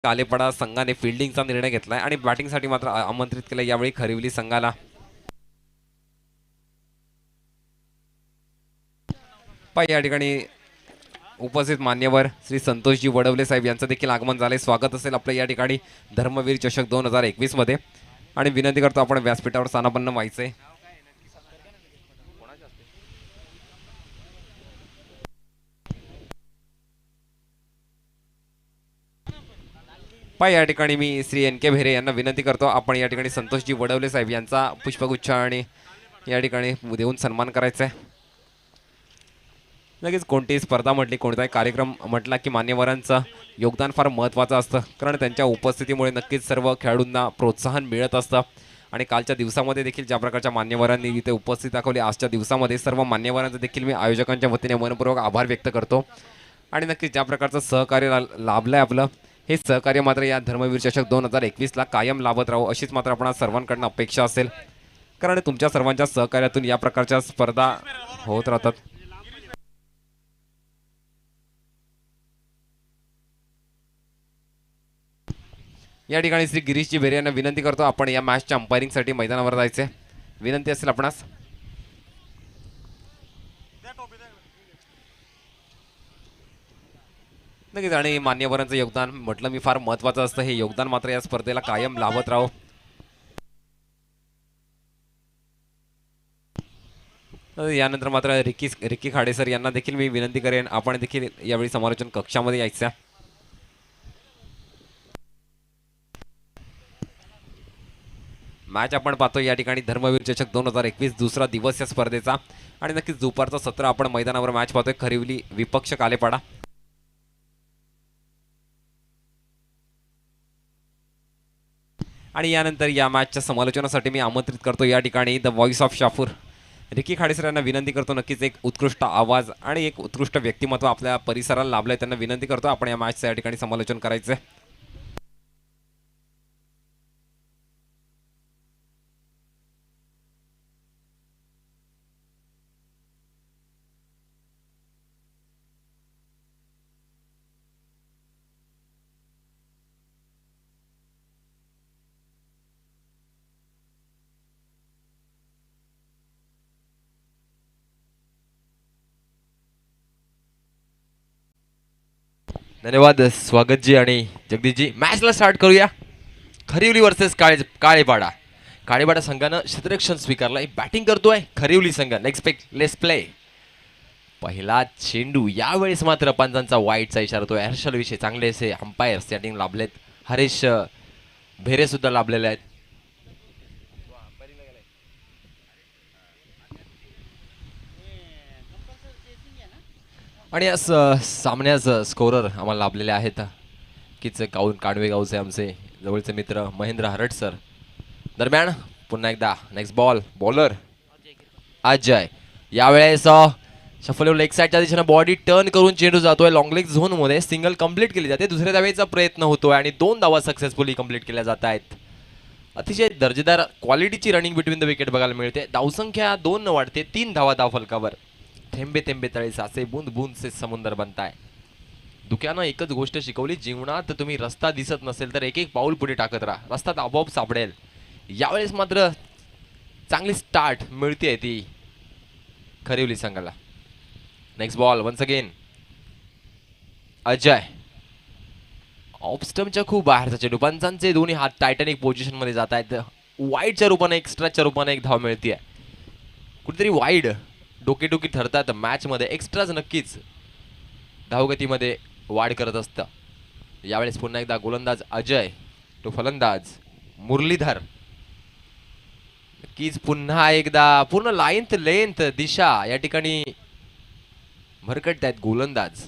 कालेपडा संघाने फिल्डिंगचा निर्णय घेतलाय आणि बॅटिंगसाठी मात्र आमंत्रित केलं यावेळी खरिवली संघाला. या ठिकाणी उपस्थित मान्यवर श्री संतोषजी वडवले साहेब यांचं देखील आगमन झाले. स्वागत असेल आपलं या ठिकाणी धर्मवीर चषक 2021 मध्ये. आणि विनंती करतो आपण व्यासपीठावर स्थानापन्न व्हायचंय. या ठिकाणी मी श्री एन के भेरे यांना विनंती करतो आपण या ठिकाणी संतोषजी वडवले साहेब यांचा पुष्पगुच्छ आणि या ठिकाणी देऊन सन्मान करायचा आहे. लगेच कोणतीही स्पर्धा म्हटली, कोणताही कार्यक्रम म्हटला की मान्यवरांचं योगदान फार महत्त्वाचं असतं, कारण त्यांच्या उपस्थितीमुळे नक्कीच सर्व खेळाडूंना प्रोत्साहन मिळत असतं. आणि कालच्या दिवसामध्ये देखील ज्या प्रकारच्या मान्यवरांनी इथे उपस्थिती दाखवली, आजच्या दिवसामध्ये सर्व मान्यवरांचं देखील मी आयोजकांच्या वतीने मनपूर्वक आभार व्यक्त करतो. आणि नक्कीच ज्या प्रकारचं सहकार्य लाभलं आहे आपलं, हे सहकार्य मात्र या धर्मवीर चषक 2021ला कायम लाभत राहू अशीच मात्र आपण सर्वांकडून अपेक्षा असेल, कारण तुमच्या सर्वांच्या सहकार्यातून या प्रकारच्या स्पर्धा होत राहतात. या ठिकाणी श्री गिरीशजी भेरे यांना विनंती करतो आपण या मॅचच्या अंपायरिंगसाठी मैदानावर जायचे. विनंती असेल आपणास. नक्कीच. आणि मान्यवरांचं योगदान म्हटलं मी फार महत्त्वाचं असतं, हे योगदान मात्र या स्पर्धेला कायम लाभत राहो. यानंतर मात्र रिकी खाडे सर यांना देखील मी विनंती करेन आपण देखील यावेळी समालोचन कक्षामध्ये यायचं. मॅच आपण पाहतो या ठिकाणी धर्मवीर चषक 2021 दुसरा दिवस या स्पर्धेचा. आणि नक्कीच दुपारचा सत्र आपण मैदानावर मॅच पाहतोय खरिवली विपक्ष कालेपाडा. आणि यानंतर या मॅचच्या समालोचनासाठी मी आमंत्रित करतो या ठिकाणी द व्हॉइस ऑफ शाफूर रिकी खाडेसर यांना विनंती करतो. नक्कीच एक उत्कृष्ट आवाज आणि एक उत्कृष्ट व्यक्तिमत्व आपल्या परिसराला लाभलंय, त्यांना विनंती करतो आपण या मॅचचं या ठिकाणी समालोचन करायचं. धन्यवाद स्वागत जी आणि जगदीश जी. मॅचला स्टार्ट करूया. खरिवली वर्सेस काळेपाडा. काळेपाडा संघानं क्षेत्ररक्षण स्वीकारलाय, बॅटिंग करतोय खरिवली संघ. Let's play. पहिला चेंडू. यावेळेस मात्र पंचांचा वाईटचा इशारा तो हर्षल विषय. चांगले असे अंपायर सेटिंग लाभलेत. हरीश भेरे सुद्धा लाभलेले आहेत. आणि या सामन्याचं स्कोरर आम्हाला लाभलेले आहेत कीच कांडवे गावचे आमचे जवळचे मित्र महेंद्र हरट सर. दरम्यान पुन्हा एकदा नेक्स्ट बॉल. बॉलर अजय. यावेळेस शफल लेग साईडच्या दिशेने बॉडी टर्न करून चेंडू जातोय लॉंग लेग झोन मध्ये. सिंगल कंप्लीट केली जाते. दुसऱ्या धावेचा प्रयत्न होतोय आणि 2 धावा सक्सेसफुली कंप्लीट केल्या जात आहेत. अतिशय दर्जेदार क्वालिटीची रनिंग बिटवीन द विकेट बघायला मिळते. धावसंख्या 2 न वाढते. 3 धावा धाव फलकावर. थेंबे थेंबे तळे साचे, बूंद बूंद से समुंदर बनताय. दुख्यानं एकच गोष्ट शिकवली, जीवनात तुम्ही रस्ता दिसत नसेल तर एक एक पाऊल पुढे टाकत राहा, रस्ता आपोआप सापडेल. यावेळेस मात्र चांगली स्टार्ट मिळते ती खरिवली संघाला. Next ball once again Ajay. Off स्टंपच्या खूप बाहेरचा चेंडू. पंचांचे दोन्ही हात टायटॅनिक पोझिशन मध्ये जात आहेत. वाईडच्या रूपाने एक्स्ट्राच्या रूपाने एक धाव मिळते. कुठेतरी वाईड डोकेडोकी ठरतात मॅच मध्ये. एक्स्ट्राच नक्कीच धावगतीमध्ये वाढ करत असतं. यावेळेस पुन्हा एकदा गोलंदाज अजय तो फलंदाज मुरलीधर. नक्कीच पुन्हा एकदा पूर्ण लेंथ दिशा या ठिकाणी भरकटत आहेत गोलंदाज.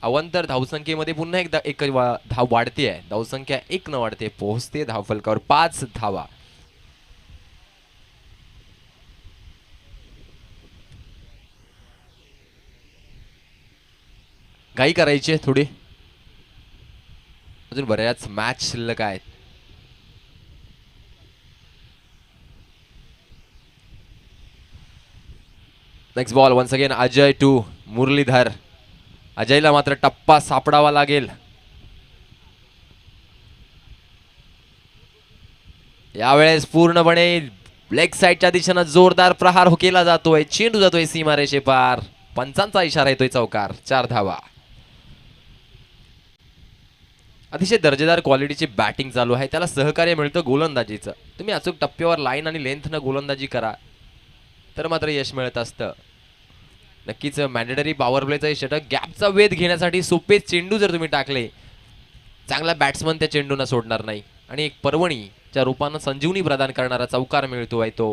अवंतर धावसंख्येमध्ये पुन्हा एकदा एक धाव वाढते आहे. धावसंख्या 1 न वाढते, पोहोचते धावफलकावर 5 धावा. घाई करायची आहे थोडी, अजून बऱ्याच मॅच शिल्लक आहेत. Next ball once again Ajay to Muralidhar. अजयला मात्र टप्पा सापडावा लागेल. यावेळेस पूर्णपणे लेग साईडच्या दिशेनं जोरदार प्रहार केला जातोय. चेंडू जातोय सीमारेषे पार. पंचांचा इशारा येतोय चौकार. 4 धावा. अतिशय दर्जेदार क्वालिटीची बॅटिंग चालू आहे. त्याला सहकार्य मिळतं गोलंदाजीचं. तुम्ही अचूक टप्प्यावर लाईन आणि लेंथनं गोलंदाजी करा तर मात्र यश मिळत असतं. नक्कीच मॅन्डेटरी पॉवर प्लेचा षटक गॅपचा वेध घेण्यासाठी सोपे चेंडू जर तुम्ही टाकले, चांगला बॅट्समन त्या चेंडूंना सोडणार नाही आणि एक पर्वणीच्या रूपानं संजीवनी प्रदान करणारा चौकार मिळतोय तो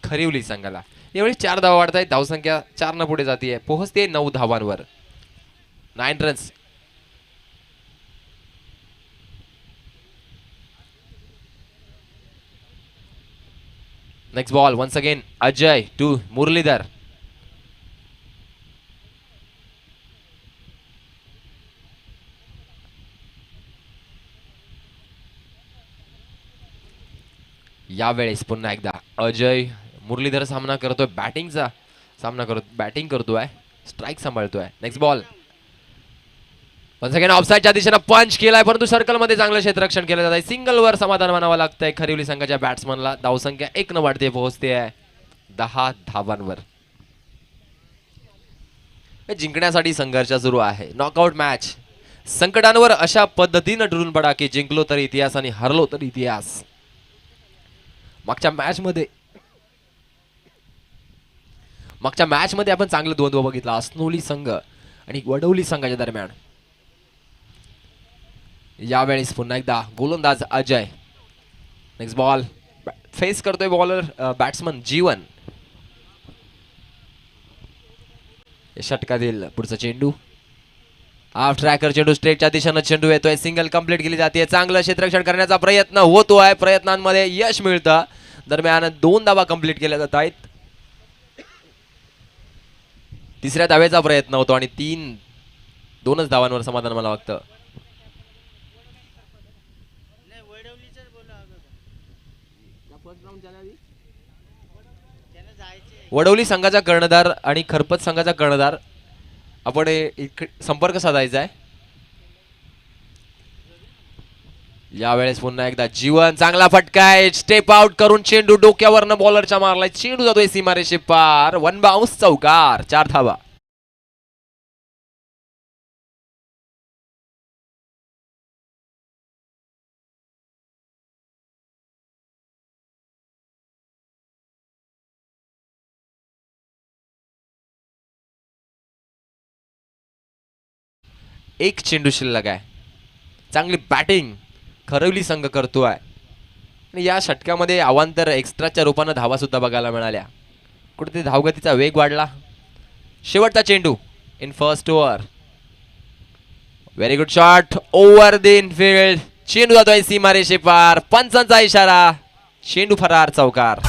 खरिवली संघाला. यावेळी 4 धावा वाढत आहेत. धावसंख्या 4 न पुढे जाते, पोहोचते 9 धावांवर. 9 runs. Next ball once again Ajay to Muralidhar. यावेळेस पुन्हा एकदा अजय मुरलीधर सामना करतोय. बॅटिंगचा सामना करतो, बॅटिंग करतोय, स्ट्राईक सांभाळतोय. नेक्स्ट बॉल वन्स अगेन ऑफसाईडच्या दिशेनं पंच केलाय, परंतु सर्कलमध्ये चांगलं क्षेत्ररक्षण केलं जात आहे. सिंगलवर समाधान मानावं लागतंय खरिवली संघाच्या बॅट्समनला. धावसंख्या 1 न वाढते, पोहोचते आहे 10 धावांवर. जिंकण्यासाठी संघर्ष सुरू आहे. नॉकआउट मॅच संकटांवर अशा पद्धतीनं ठरून पडा की जिंकलो तर इतिहास आणि हरलो तर इतिहास. मागच्या मॅच मध्ये आपण चांगलं द्वंद्व बघितला अस्नोली संघ आणि वडवली संघाच्या दरम्यान. यावेळेस पुन्हा एकदा गोलंदाज अजय. नेक्स्ट बॉल फेस करतोय बॉलर बॅट्समन जीवन. षटकातील पुढचा चेंडू ऑफ ट्रॅकर चेंडू स्ट्रेटच्या दिशेनं चेंडू येतोय. सिंगल कंप्लीट केली जाते. चांगलं क्षेत्ररक्षण करण्याचा प्रयत्न होतोय. प्रयत्नांमध्ये यश मिळतं. दरम्यान 2 धावा कंप्लीट केल्या जात आहेत. तिसऱ्या धावेचा प्रयत्न होतो आणि 2च धावांवर समाधान मला वाटतं. वडवली संघाचा कर्णधार आणि खरपत संघाचा कर्णधार आपण संपर्क साधायचा आहे. यावेळेस पुन्हा एकदा जीवन चांगला फटकाय. स्टेप आउट करून चेंडू डोक्यावरनं बॉलरच्या मारलाय. चेंडू जातोय सीमारेषे पार. 1 बाउन्स चौकार. 4 धावा. एक चेंडू शिल्लक आहे. चांगली बॅटिंग खरवली संघ करतोय आणि या षटकामध्ये अवांतर एक्स्ट्राच्या रूपानं धावा सुद्धा बघायला मिळाल्या. कुठेतरी धावगतीचा वेग वाढला. शेवटचा चेंडू in first over. Very good shot over the Enfield. चेंडू जातोय सीमारेषे पार. पंचांचा इशारा. चेंडू फरार. चौकार.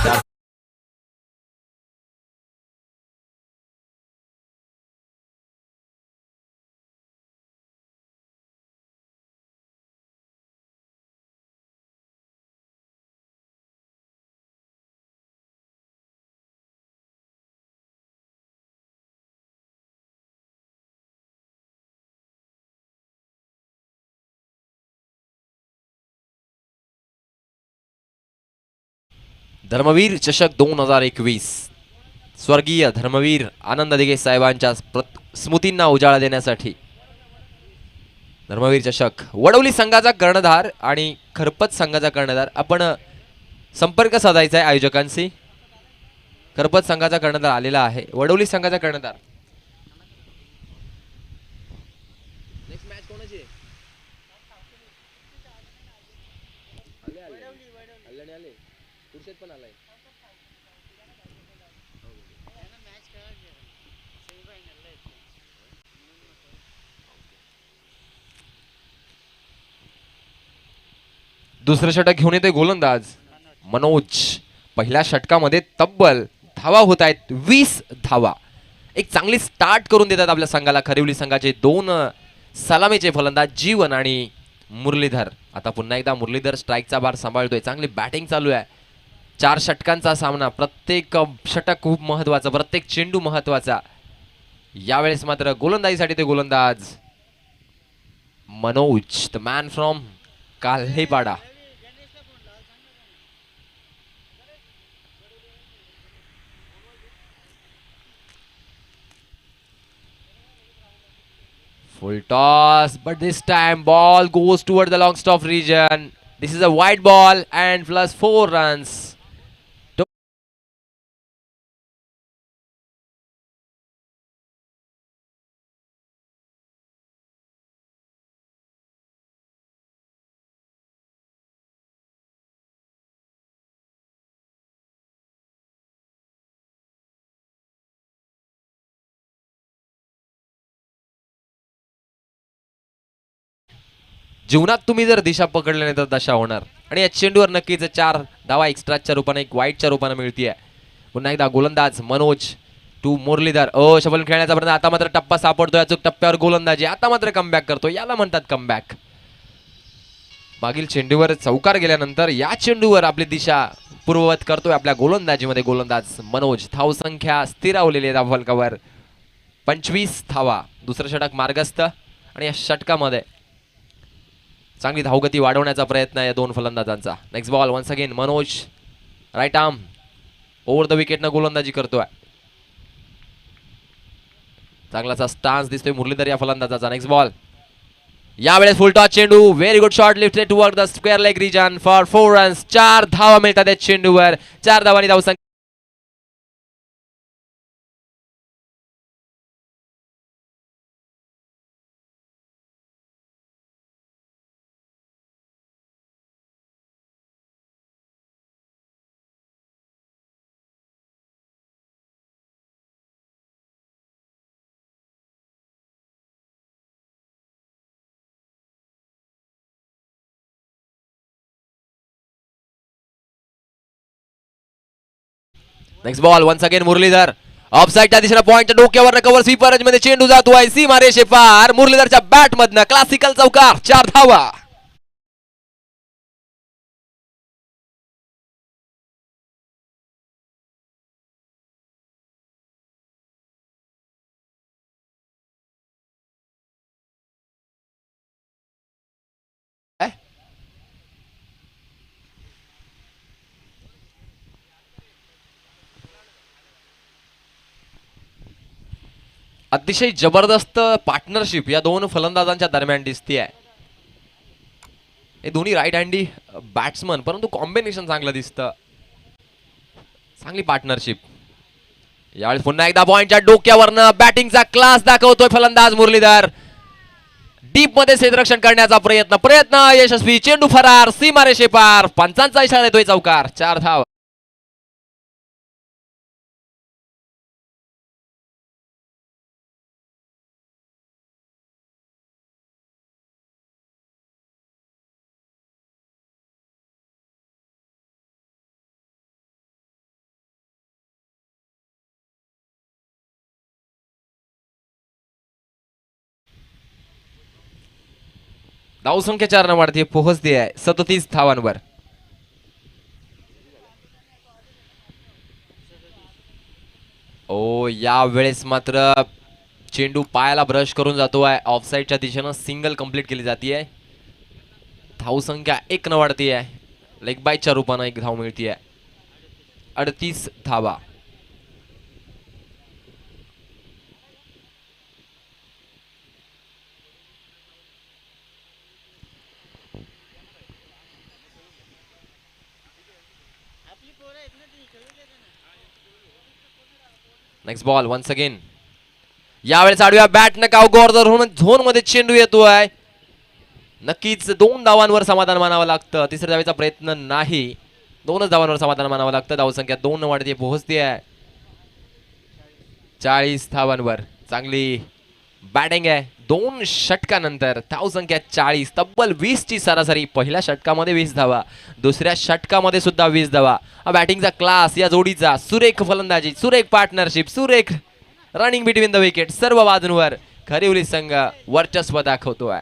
धर्मवीर चषक 2021 स्वर्गीय धर्मवीर आनंद दिघे साहेबांच्या स्मृतींना उजाळा देण्यासाठी धर्मवीर चषक वडवली संघाचा कर्णधार आणि खरपत संघाचा कर्णधार आपण संपर्क साधायचा आहे आयोजकांशी. खरपत संघाचा कर्णधार आलेला आहे. वडवली संघाचा कर्णधार नेक्स्ट मॅच कोणाची आहे? आले पुरुषात पण आलाय. दुसरं षटक घेऊन येते गोलंदाज मनोज. पहिल्या षटकामध्ये तब्बल धावा होत आहेत 20 धावा. एक चांगली स्टार्ट करून देतात आपल्या संघाला खरिवली संघाचे 2 सलामीचे फलंदाज जीवन आणि मुरलीधर. आता पुन्हा एकदा मुरलीधर स्ट्राईकचा भार सांभाळतोय. चांगली बॅटिंग चालू आहे. 4 षटकांचा सामना. प्रत्येक षटक खूप महत्वाचा, प्रत्येक चेंडू महत्वाचा. यावेळेस मात्र गोलंदाजीसाठी ते गोलंदाज Manoj the man from Kalhepada. Full toss, but this time ball goes toward the long stop region. This is a wide ball and plus 4 runs. जीवनात तुम्ही जर दिशा पकडली नाही तर दशा होणार आणि या चेंडूवर नक्कीच 4 धावा एक्स्ट्राच्या रूपाने एक वाईटच्या रूपाने मिळतीये. पुन्हा एकदा गोलंदाज मनोज टू मुरलीधर. शबल खेळण्याचा प्रयत्न, आता मात्र टप्पा सापडतोय. अचूक टप्प्यावर गोलंदाजी, आता मात्र कमबॅक करतो. याला म्हणतात कमबॅक. मागील चेंडूवर चौकार गेल्यानंतर या चेंडूवर आपली दिशा पूर्ववत करतोय आपल्या गोलंदाजीमध्ये गोलंदाज मनोज. धावसंख्या स्थिरावलेली आहे धावफलकावर 25 धावा. दुसरं षटक मार्गस्थ आणि या षटकामध्ये चांगली धावगती वाढवण्याचा प्रयत्न आहे या दोन फलंदाजांचा. Next ball once again Manoj right arm over the विकेटनं गोलंदाजी करतोय. चांगलाचा स्टान्स दिसतोय मुरलीधर या फलंदाजाचा. नेक्स्ट बॉल यावेळेस फुल टॉस चेंडू. Very good shot lifted toward the square leg region for 4 runs. 4 धावा मिळतात या चेंडूवर. 4 धावांनी धावसंख्या. Next ball once again Muralidhar ऑफसाईडच्या दिशेने पॉइंट डोक्यावर कव्हर स्वीपर मध्ये चेंडू जातोय सीमा रेषे पार. मुरलीधरच्या बॅट मधनं क्लासिकल चौकार. 4 धावा. अतिशय जबरदस्त पार्टनरशिप या दोन फलंदाजांच्या दरम्यान दिसतीये. हे दोन्ही राईट हँडी बॅट्समन, परंतु कॉम्बिनेशन चांगलं दिसतं. चांगली पार्टनरशिप. यावेळेस पुन्हा एकदा पॉइंटच्या डोक्यावरनं बॅटिंगचा क्लास दाखवतोय फलंदाज मुरलीधर. डीप मध्ये क्षेत्ररक्षण करण्याचा प्रयत्न यशस्वी. चेंडू फरार सीमारेषे पार. पंचांचा इशारा देतोय चौकार. 4 धाव. धावसंख्या 4 न वाढते पोहोचते आहे 37 धावांवर. या वेळेस मात्र चेंडू पायाला ब्रश करून जातोय. ऑफसाईडच्या दिशेनं सिंगल कंप्लीट केली जाते. धावसंख्या 1 न वाढती आहे. लेग बायच्या रूपानं 1 धाव मिळतीये. 38 धावा. Next ball once again. यावेळेस आडव्या बॅट नका झोन मध्ये चेंडू येतोय. नक्कीच 2 धावांवर समाधान मानावं लागतं. तिसऱ्या धावेचा प्रयत्न नाही. 2च धावांवर समाधान मानावं लागतं. धावसंख्या 2 न वाढते पोहोचते आहे 40 धावांवर. चांगली बॅटिंग आहे. 2 षटकानंतर धावसंख्या 40. तब्बल 20 ची सरासरी. पहिल्या षटकामध्ये 20 धावा, दुसऱ्या षटकामध्ये सुद्धा 20 धावा. हा बॅटिंगचा क्लास या जोडीचा. सुरेख फलंदाजी, सुरेख पार्टनरशिप, सुरेख रनिंग बिटवीन द विकेट. सर्व बाजूंवर खरिवली संघ वर्चस्व दाखवतोय.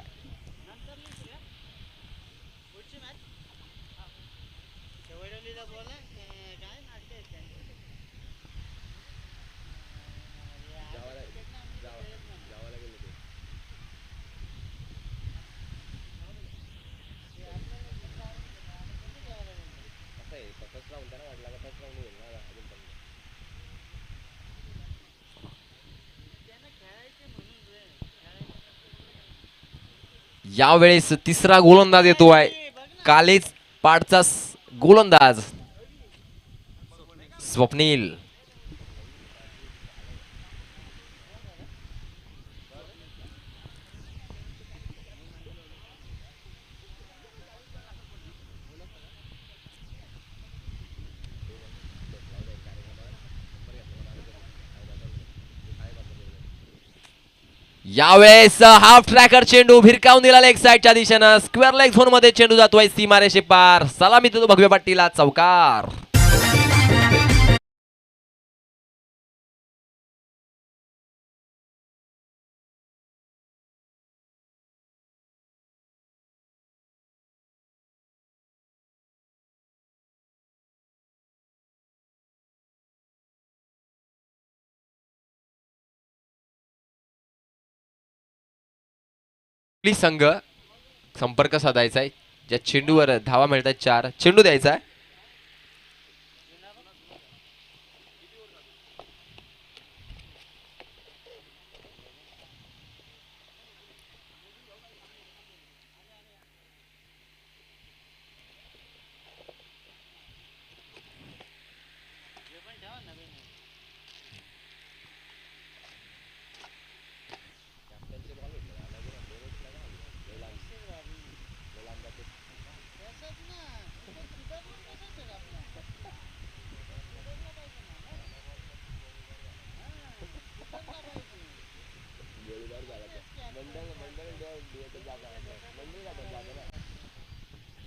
यावेळेस तिसरा गोलंदाज येतोय, कालेज पाटचा गोलंदाज स्वप्नील. यावेळेस हाफ ट्रॅकर चेंडू भिरकावून दिला लेग साईडच्या दिशेनं. स्क्वेअर लेग झोन मध्ये चेंडू जातोय सीमारेषे पार. सलामी देतो भगव्या पट्टीला चौकार. संघ संपर्क साधायचा आहे. ज्या चेंडूवर धावा मिळतात 4, चेंडू द्यायचा आहे.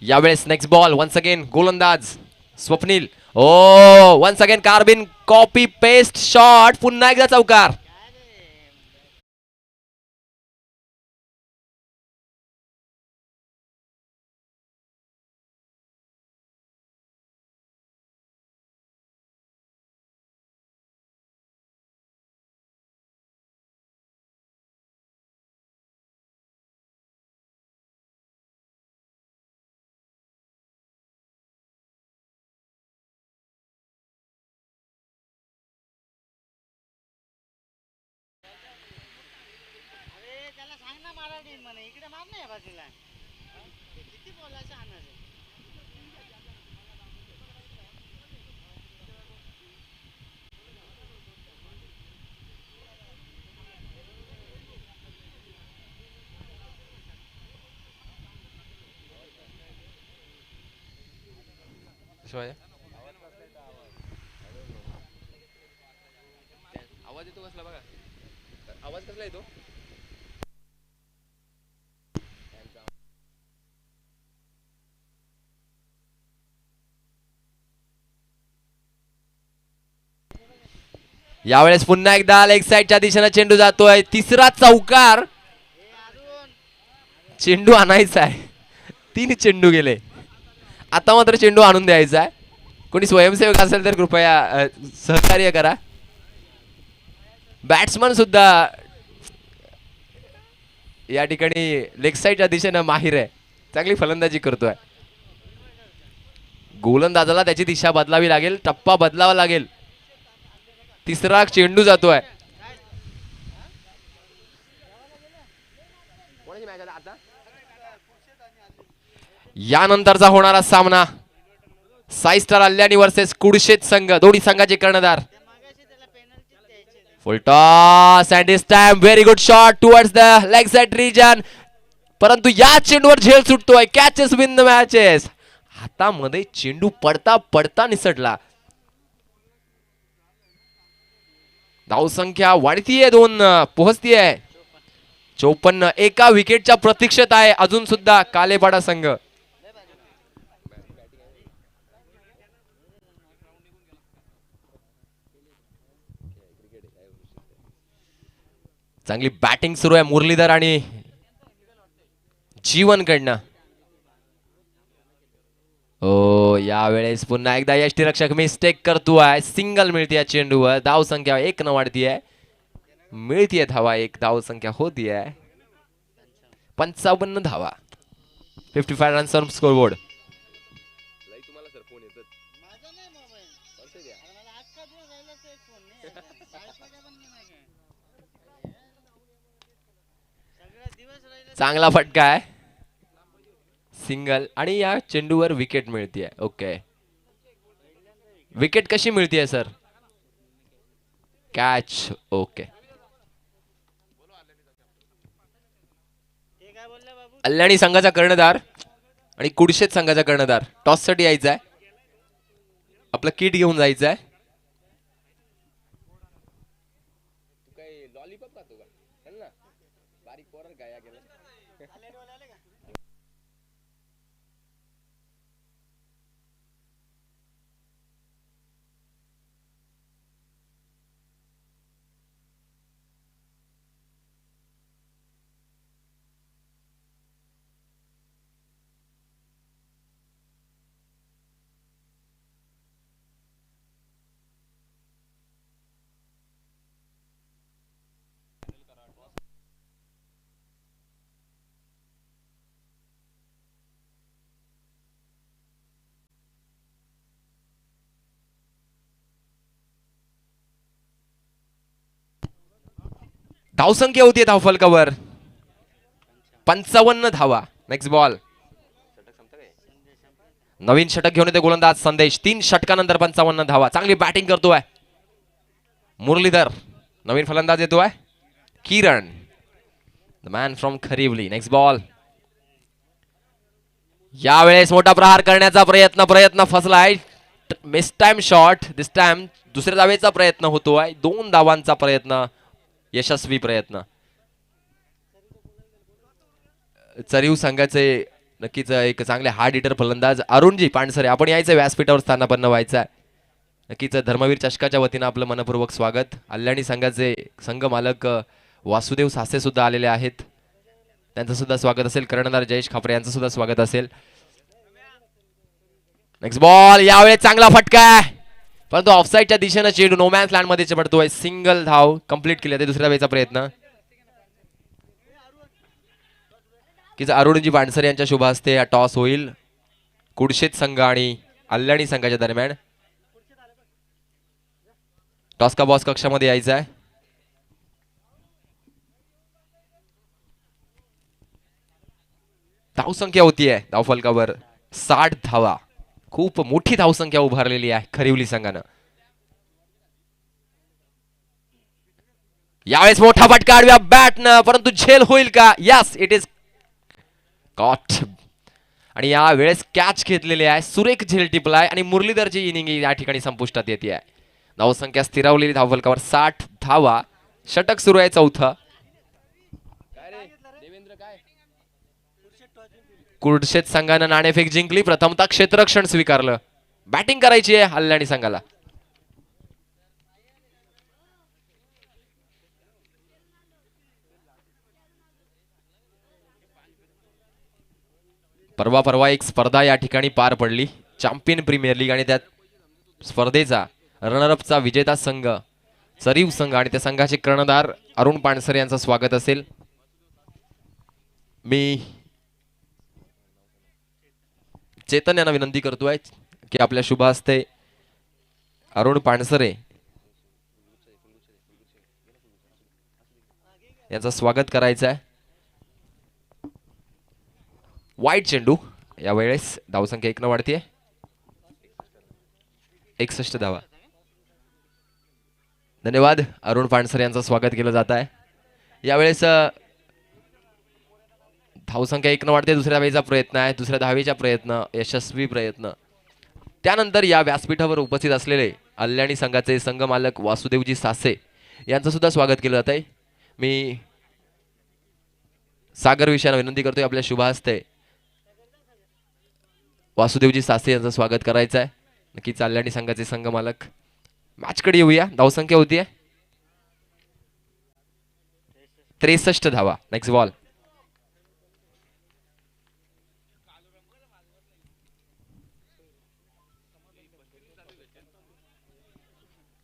यावेळेस नेक्स्ट बॉल वन्स अगेन गोलंदाज स्वप्नील. ओ once again कार्बिन copy paste shot. पुन्हा एकदा चौकार. आवाज येतो कसला बघा. आवाज कसला येतो. यावेळेस पुन्हा एकदा लेग साईडच्या दिशेने चेंडू जातोय. तिसरा चौकार. चेंडू आणायचा आहे. 3 चेंडू गेले. आता मात्र चेंडू आणून द्यायचा आहे. कोणी स्वयंसेवक असेल तर कृपया सहकार्य करा. बॅट्समन सुद्धा या ठिकाणी लेग साईडच्या दिशेनं माहिर आहे. चांगली फलंदाजी करतोय. गोलंदाजाला त्याची दिशा बदलावी लागेल, टप्पा बदलावा लागेल. तिसरा चेंडू जातोय. यानंतरचा होणारा सामना साई स्टार अल्यानी वर्सेस कुडशेत संघ. दोन्ही संघाचे कर्णधार. Full toss and this time very good shot towards the leg side region. परंतु या चेंडूवर झेल सुटतोय. Catches win the matches. हातामध्ये चेंडू पडता पडता निसटला. धावसंख्या वाढतीये, 2 पोहोचतीये. 54 एका विकेटच्या प्रतीक्षेत आहे अजून सुद्धा कालेपाडा संघ. चांगली बॅटिंग सुरू आहे मुरलीधर आणि जीवन कडनं. ओ यावेळेस पुन्हा एकदा यष्टीरक्षक मिस्टेक करतोय. सिंगल मिळते या चेंडूवर. धाव संख्या 1 न वाढतीये. मिळतीये धावा 1. धाव संख्या होतीये 55 धावा. 55 रन्स ऑन स्कोरबोर्ड. चांगला फटका आहे. सिंगल आणि या चेंडूवर विकेट मिळतीये. ओके, विकेट कशी मिळतीये सर? कॅच. ओके, कल्याणी संघाचा कर्णधार आणि कुडशेत संघाचा कर्णधार टॉस साठी यायचा आहे. आपलं किट घेऊन जायचं आहे. धावसंख्या होती धावफलकावर 55 धावा. Next ball. नवीन षटक घेऊन येते गोलंदाज संदेश. 3 षटकानंतर 55 धावा. चांगली बॅटिंग करतोय मुरलीधर. नवीन फलंदाज येतोय Kiran, the man from Kharivali. Next ball. यावेळेस मोठा प्रहार करण्याचा प्रयत्न फसलाय. Mistime shot. This time दुसऱ्या धावेचा प्रयत्न होतोय. 2 धावांचा प्रयत्न, यशस्वी प्रयत्न. चरीव संघाचे नक्कीच एक चांगले हार्ड हिटर फलंदाज अरुणजी पानसरे, आपण यायचं व्यासपीठावर स्थानापन्न व्हायचं आहे. नक्कीच धर्मवीर चषकाच्या वतीनं आपलं मनपूर्वक स्वागत. कल्याणी संघाचे संघ मालक वासुदेव सासे सुद्धा आलेले आहेत, त्यांचं सुद्धा स्वागत असेल. कर्णधार जयेश खापरे यांचं सुद्धा स्वागत असेल. Next ball. यावेळेस चांगला फटका आहे, परंतु ऑफसाईडच्या दिशेनं चेंडू नो मॅन्स लँड मध्ये पडतोय. सिंगल धाव कंप्लीट केली. दुसऱ्या धावेचा प्रयत्न की अरुणजी पानसरे यांच्या शुभ हस्ते हा टॉस होईल कुडशेत संघ आणि कल्याणी संघाच्या दरम्यान. टॉस का बॉस कक्षामध्ये यायचा आहे. धावसंख्या होतीये धावफलकावर 60 धावा. खूप मोठी धावसंख्या उभारलेली आहे खरिवली संघानं. यावेळेस मोठा फटका आडव्या बॅटनं, परंतु झेल होईल का? Yes, it is caught. आणि या वेळेस कॅच घेतलेली आहे. सुरेख झेल टिपलाय आणि मुरलीधरची इनिंग या ठिकाणी संपुष्टात येते आहे. धावसंख्या स्थिरावलेली धावफलकावर 60 धावा. षटक सुरू आहे चौथं. कुडशेत संघानं नाणेफेक जिंकली. प्रथमतः क्षेत्ररक्षण स्वीकारलं. बॅटिंग करायची आहे कल्याणी संघाला. परवा एक स्पर्धा या ठिकाणी पार पडली, चॅम्पियन प्रीमियर लीग, आणि त्यात स्पर्धेचा रनरअपचा विजेता संघ चरीव संघ आणि त्या संघाचे कर्णधार अरुण पानसरे यांचं स्वागत असेल. मी चेतन यांना विनंती करतोय की आपल्या शुभ हस्ते अरुण पानसरे यांचं स्वागत करायचं आहे. वाईट चेंडू. यावेळेस धावसंख्या 1 न वाढतीये. 61 धावा. धन्यवाद. अरुण पानसरे यांचं स्वागत केलं जात आहे. यावेळेस धावसंख्या 1 न वाढते. दुसऱ्या धावेचा प्रयत्न आहे. दुसऱ्या धावेचा प्रयत्न यशस्वी प्रयत्न. त्यानंतर या व्यासपीठावर उपस्थित असलेले कल्याणी संघाचे संघ मालक वासुदेवजी सासे यांचं सुद्धा स्वागत केलं जात आहे. मी सागर विषयाला विनंती करतोय आपल्या शुभ हस्ते वासुदेवजी सासे यांचं स्वागत करायचं आहे. नक्की कल्याणी संघाचे संघ मालक. मॅचकडे येऊया. धावसंख्या होतीये 63 धावा. Next ball.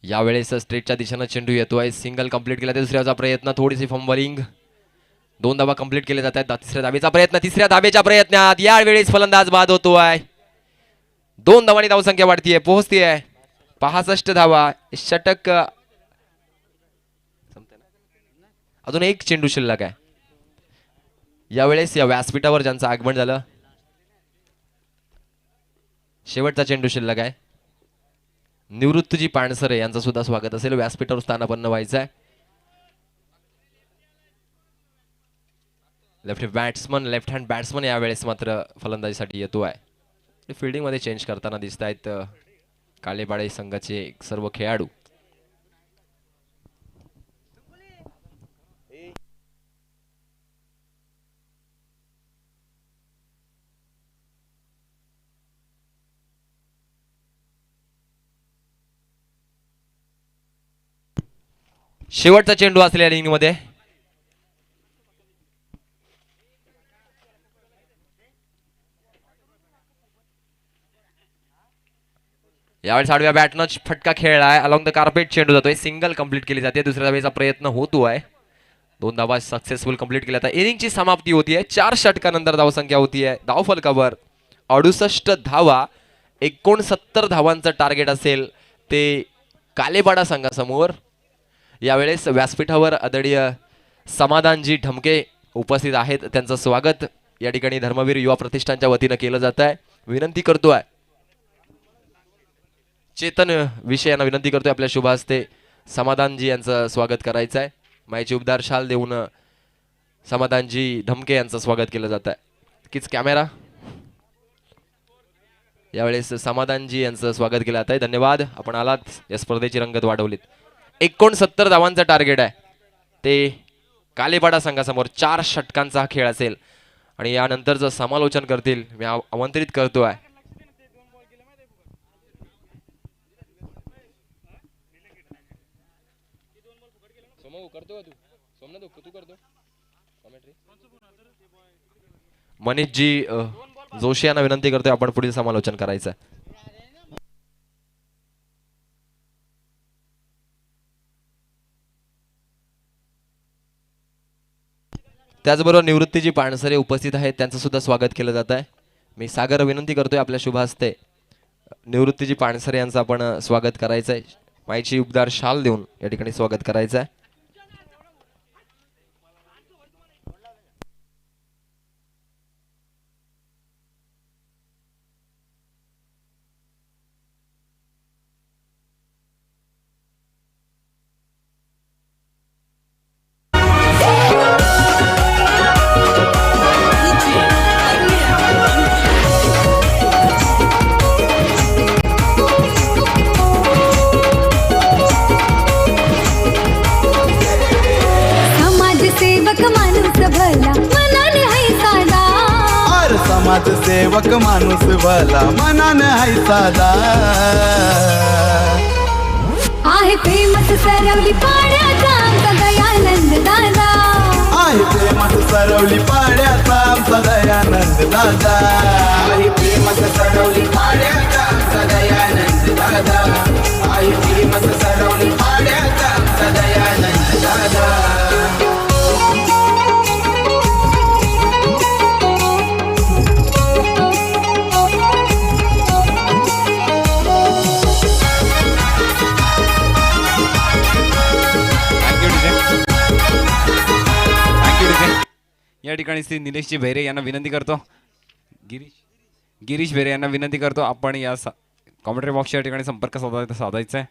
यावेळेस स्ट्रेटच्या दिशेनं चेंडू येतोय. सिंगल कंप्लीट केला. दुसऱ्याचा प्रयत्न, थोडीशी फंबलिंग. 2 धावा कंप्लीट केले जात आहेत. तिसऱ्या धावेचा प्रयत्न. तिसऱ्या धावेच्या प्रयत्नात यावेळेस फलंदाज बाद होतोय. 2 धावांनी धावसंख्या वाढतीये, पोहोचतीये 65 धावा. षटक. अजून एक चेंडू शिल्लक आहे. यावेळेस या व्यासपीठावर ज्यांचं आगमन झालं शेवटचा चेंडू शिल्लक आहे. निवृत्तीजी पाणसरे यांचं सुद्धा स्वागत असेल. व्यासपीठावर स्थानापन्न व्हायचं आहे. लेफ्ट हँड बॅट्समन यावेळेस मात्र फलंदाजीसाठी येतो आहे. फिल्डिंग मध्ये चेंज करताना दिसत आहेत काळेपाडे संघाचे सर्व खेळाडू. शेवटचा चेंडू असलेल्या इनिंग मध्ये यावेळेस आडव्या बॅटनं फटका खेळलाय. अलॉंग द कार्पेट चेंडू जातोय. सिंगल कंप्लीट केली जाते. दुसऱ्या धावेचा प्रयत्न होतोय. 2 धावा सक्सेसफुल कंप्लीट केल्या. आता इनिंगची समाप्ती होतीये. 4 षटकानंतर धावसंख्या होतीये. धाव फलकावर 68 धावा. 69 धावांचं टार्गेट असेल ते कालेपाडा संघासमोर. यावेळेस व्यासपीठावर आदरणीय समाधानजी ढमके उपस्थित आहेत. त्यांचं स्वागत या ठिकाणी धर्मवीर युवा प्रतिष्ठानच्या वतीनं केलं जात आहे. विनंती करतोय चेतन विषयांना विनंती करतोय आपल्या शुभ हस्ते समाधानजी यांचं स्वागत करायचं आहे. मायची उबदार शाल देऊन समाधानजी ढमके यांचं स्वागत केलं जात आहे. कीच कॅमेरा. यावेळेस समाधानजी यांचं स्वागत केलं जात आहे. धन्यवाद, आपण आलात. या स्पर्धेची रंगत वाढवलीत. 69 धावांचं टार्गेट आहे ते कालेपाडा संघासमोर. 4 षटकांचा हा खेळ असेल आणि यानंतरचं समालोचन करतील मी आमंत्रित करतोय मनीषजी जोशी यांना विनंती करतोय आपण पुढील समालोचन करायचं. त्याचबरोबर निवृत्तीजी पाणसरे उपस्थित आहेत. त्यांचं सुद्धा स्वागत केलं जात आहे. मी सागर विनंती करतोय आपल्या शुभ हस्ते निवृत्तीजी पाणसरे यांचं आपण स्वागत करायचं आहे. मायची उबदार शाल देऊन या ठिकाणी स्वागत करायचं आहे. सेवक माणूस भला मनान है साधा. आहे फेमस सरवली पाड्याचा आमचा दयानंद दादा. आहे फेमस सरवली पाड्याचा आमचा दयानंद दादा. आहे फेमस सरवली पाड्याचा आमचा दयानंद दादा. आहे फेमस सरवली पाड्याचा आमचा दयानंद दादा. या ठिकाणी श्री निलेशजी भेरे यांना विनंती करतो. गिरीश भेरे यांना विनंती करतो आपण या कॉमेंट्री बॉक्सच्या ठिकाणी संपर्क साधायचा आहे.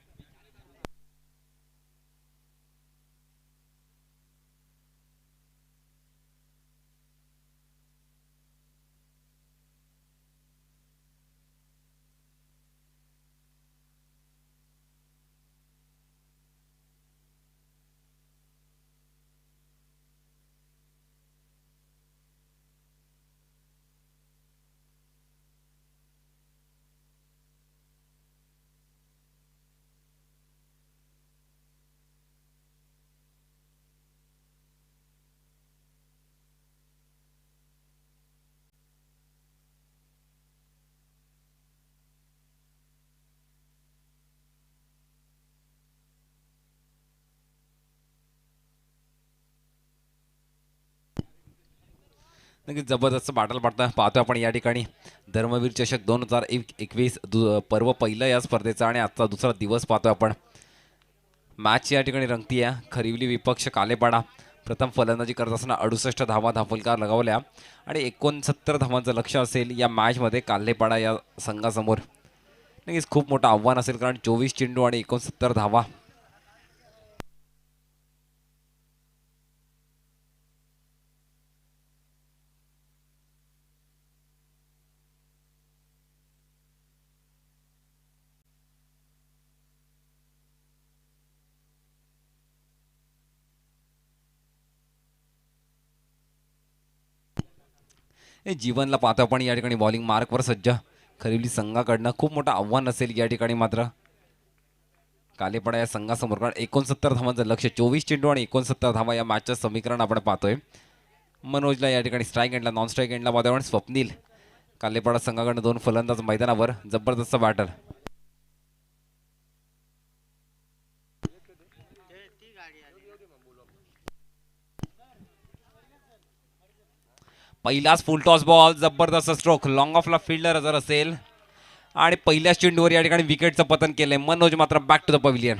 नक्कीच जबरदस्त बाटल पाहतो आपण या ठिकाणी. धर्मवीर चषक 2021 पर्व पहिलं या स्पर्धेचा आणि आजचा दुसरा दिवस पाहतो आपण. मॅच या ठिकाणी रंगती आहे. खरिवली विपक्ष कालेपाडा प्रथम फलंदाजी करत असताना 68 धावा धाफलकार लगावल्या आणि 69 धावांचं लक्ष असेल या मॅचमध्ये काल्हेपाडा या संघासमोर. नक्कीच खूप मोठं आव्हान असेल, कारण 24 चेंडू आणि 69 धावा. हे जीवनला पाहतो आपण या ठिकाणी बॉलिंग मार्कवर सज्ज. खरिवली संघाकडनं खूप मोठं आव्हान असेल या ठिकाणी मात्र कालेपाडा या संघासमोर, कारण 69 धावांचं लक्ष, 24 चेंडू आणि 69 धावा या मॅचचं समीकरण आपण पाहतोय. मनोजला या ठिकाणी स्ट्राईक एंडला, नॉन स्ट्राईक एंडला पाहतोय आपण स्वप्नील. कालेपाडा संघाकडनं 2 फलंदाज मैदानावर. जबरदस्त बॅटल. पहिलाच फुल टॉस बॉल, जबरदस्त स्ट्रोक, लॉंग ऑफला फिल्डर जर असेल आणि पहिल्याच चेंडूवर या ठिकाणी विकेटचं पतन केलंय. मनोज मात्र बॅक टू द पव्हिलियन.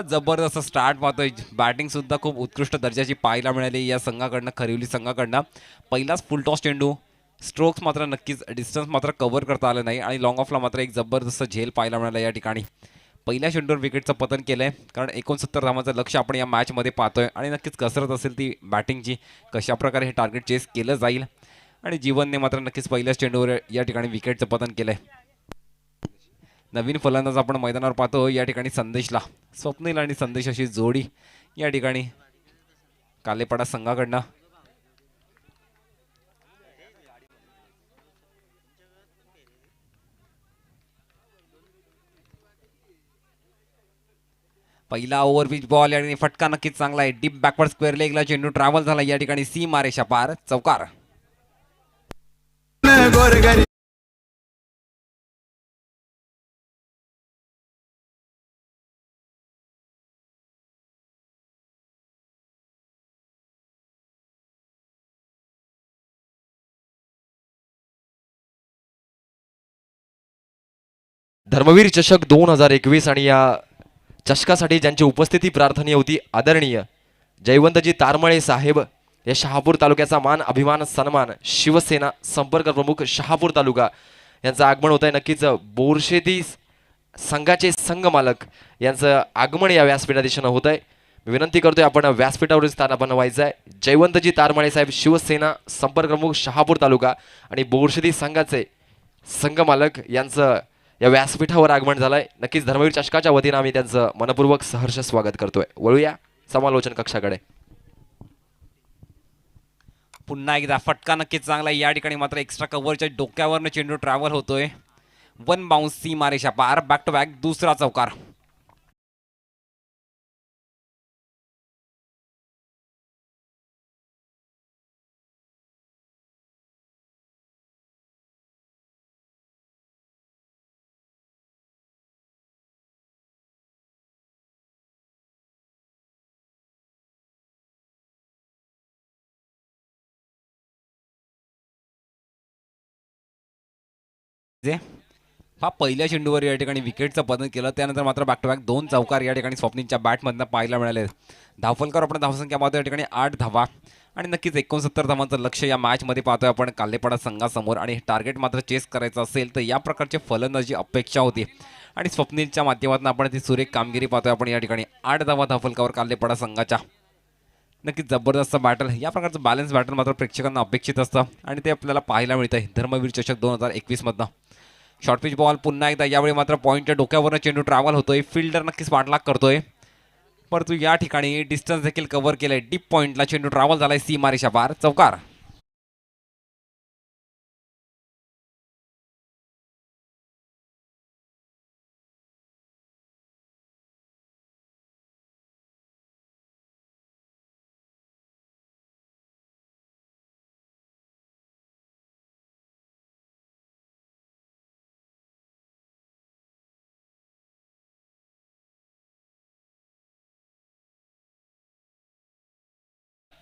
जबरदस्त स्टार्ट पाहतोय. बॅटिंग सुद्धा खूप उत्कृष्ट दर्जाची पाहायला मिळाली या संघाकडनं, खरिवली संघाकडनं. पहिलाच फुल टॉस चेंडू, स्ट्रोक्स मात्र नक्कीच, डिस्टन्स मात्र कव्हर करता आलं नाही आणि लॉंग ऑफला मात्र एक जबरदस्त झेल पाहायला मिळाला या ठिकाणी. पहिल्या चेंडूवर विकेटचं पतन केलंय, कारण 69 धावांचं लक्ष आपण या मॅचमध्ये पाहतोय आणि नक्कीच कसरत असेल ती बॅटिंगची, कशाप्रकारे हे टार्गेट चेस केलं जाईल. आणि जीवनने मात्र नक्कीच पहिल्याच चेंडूवर या ठिकाणी विकेटचं पतन केलंय. नवीन फलंदाज आपण मैदानावर पाहतो या ठिकाणी संदेशला. स्वप्नील आणि संदेश अशी जोडी या ठिकाणी कालेपाडा संघाकडनं. पहिला ओव्हरपिच बॉल आणि फटका नक्कीच चांगला आहे. डीप बॅकवर्ड स्क्वेअर लेगला चेंडू ट्रॅव्हल झाला या ठिकाणी. सी मारेशा पार, चौकार. गोरगरी धर्मवीर चषक 2021 आणि या चषकासाठी ज्यांची उपस्थिती प्रार्थनीय होती, आदरणीय जयवंतजी तारमळे साहेब, या शहापूर तालुक्याचा मान, अभिमान, सन्मान, शिवसेना संपर्क प्रमुख शहापूर तालुका यांचं आगमन होत आहे. नक्कीच बोरशेती संघाचे संघ मालक यांचं आगमन या व्यासपीठा दिशेनं होत आहे. मी विनंती करतोय आपण व्यासपीठावरील स्थान आपण व्हायचं आहे. जयवंतजी तारमळे साहेब, शिवसेना संपर्क प्रमुख शहापूर तालुका आणि बोरशेती संघाचे संघ मालक यांचं या व्यासपीठावर आगमन झालंय. नक्कीच धर्मवीर चषकाच्या वतीनं आम्ही त्यांचं मनपूर्वक सहर्ष स्वागत करतोय. वळूया समालोचन कक्षाकडे. पुन्हा एकदा फटका नक्कीच चांगला या ठिकाणी, मात्र एक्स्ट्रा कव्हरच्या डोक्यावरनं चेंडू ट्रॅव्हल होतोय. 1 बाउन्स, सी मारेशा पार, बॅक टू बॅक दुसरा चौकार. हा पहिल्या चेंडूवर या ठिकाणी विकेटचं पतन केलं, त्यानंतर मात्र बॅक टू बॅक 2 चौकार या ठिकाणी स्वप्नीलच्या बॅटमधनं पाहायला मिळाले. धावफलकर आपण धावसंख्या पाहतो या ठिकाणी 8 धावा आणि नक्कीच 69 धावांचं लक्ष या मॅचमध्ये पाहतोय आपण काल्हेपाडा संघासमोर. आणि टार्गेट मात्र चेस करायचं असेल तर या प्रकारचे फलंदाजी अपेक्षा होती आणि स्वप्नीलच्या माध्यमातून आपण ती सुरेख कामगिरी पाहतोय आपण या ठिकाणी. 8 धावा धावफलकावर काल्हेपाडा संघाच्या. नक्कीच जबरदस्त बॅटल, या प्रकारचं बॅलन्स बॅटल मात्र प्रेक्षकांना अपेक्षित असतं आणि ते आपल्याला पाहायला मिळतं आहे धर्मवीर चषक 2021 मधनं. शॉर्ट पिच बॉल पुन्हा एकदा, यावेळी मात्र पॉईंटच्या डोक्यावरनं चेंडू ट्रॅव्हल होतोय. फिल्डर नक्कीच पाठलाग करतोय, परंतु या ठिकाणी डिस्टन्स देखील कव्हर केलंय. डीप पॉईंटला चेंडू ट्रॅव्हल झालाय, सी मारेशा पार, चौकार.